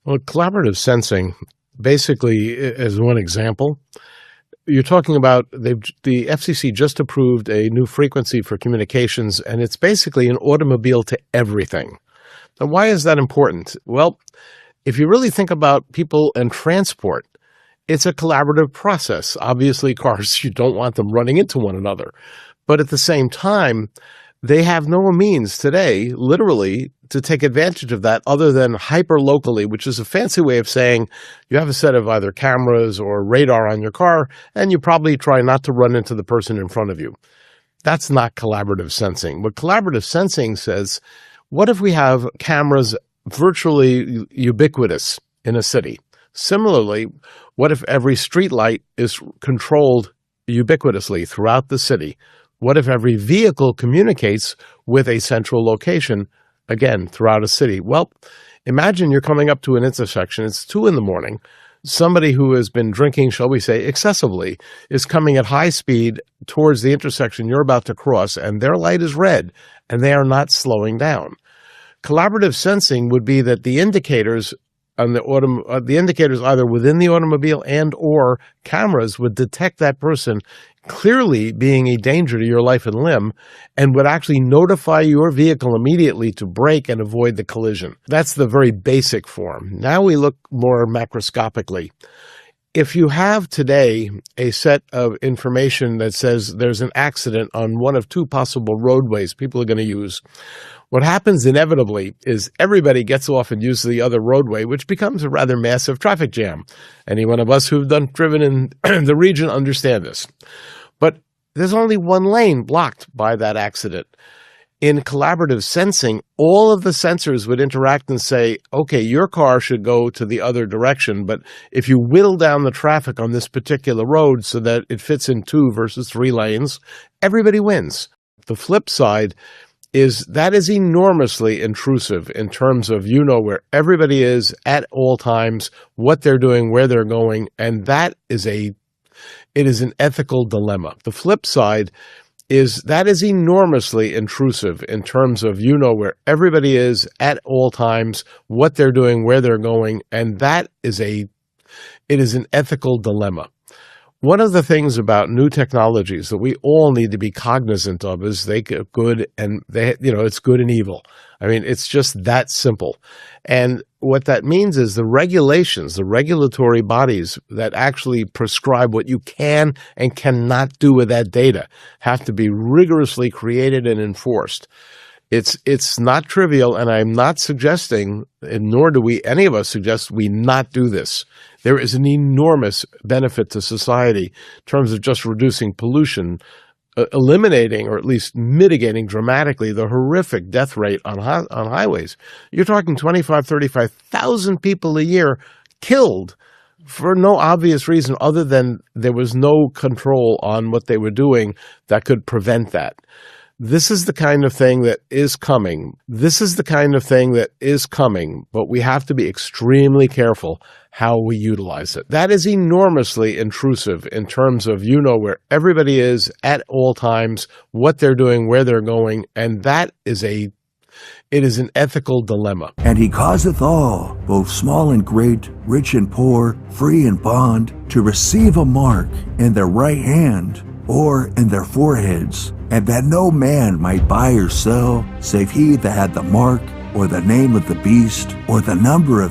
Well, collaborative sensing, basically, as one example, you're talking about the FCC just approved a new frequency for communications, and it's basically an automobile to everything. Now, why is that important? Well, if you really think about people and transport, it's a collaborative process. Obviously, cars, you don't want them running into one another. But at the same time, they have no means today, literally, to take advantage of that other than hyper-locally, which is a fancy way of saying you have a set of either cameras or radar on your car, and you probably try not to run into the person in front of you. That's not collaborative sensing. What collaborative sensing says, what if we have cameras virtually ubiquitous in a city? Similarly, what if every streetlight is controlled ubiquitously throughout the city? What if every vehicle communicates with a central location, again, throughout a city? Well, imagine you're coming up to an intersection. It's 2 a.m. Somebody who has been drinking, shall we say, excessively, is coming at high speed towards the intersection you're about to cross, and their light is red, and they are not slowing down. Collaborative sensing would be that the indicators on the indicators either within the automobile and or cameras would detect that person clearly being a danger to your life and limb and would actually notify your vehicle immediately to brake and avoid the collision. That's the very basic form. Now we look more macroscopically. If you have today a set of information that says there's an accident on one of 2 possible roadways people are going to use, what happens inevitably is everybody gets off and uses the other roadway, which becomes a rather massive traffic jam. Any one of us who've driven in the region understand this. But there's only one lane blocked by that accident. In collaborative sensing, all of the sensors would interact and say, okay, your car should go to the other direction, but if you whittle down the traffic on this particular road so that it fits in 2 versus 3 lanes, everybody wins. The flip side is that is enormously intrusive in terms of where everybody is at all times, what they're doing, where they're going, and it is an ethical dilemma. The flip side is that is enormously intrusive in terms of where everybody is at all times, what they're doing, where they're going, and it is an ethical dilemma. One of the things about new technologies that we all need to be cognizant of is they get good and it's good and evil. I mean, it's just that simple. And what that means is the regulations, the regulatory bodies that actually prescribe what you can and cannot do with that data have to be rigorously created and enforced. It's not trivial, and I'm not suggesting, and nor do any of us suggest we not do this. There is an enormous benefit to society in terms of just reducing pollution, eliminating or at least mitigating dramatically the horrific death rate on highways. You're talking 25,000, 35,000 people a year killed for no obvious reason other than there was no control on what they were doing that could prevent that. This is the kind of thing that is coming. But we have to be extremely careful how we utilize it. That is enormously intrusive in terms of where everybody is at all times, what they're doing, where they're going, and it is an ethical dilemma. And he causeth all, both small and great, rich and poor, free and bond, to receive a mark in their right hand or in their foreheads, and that no man might buy or sell, save he that had the mark, or the name of the beast, or the number of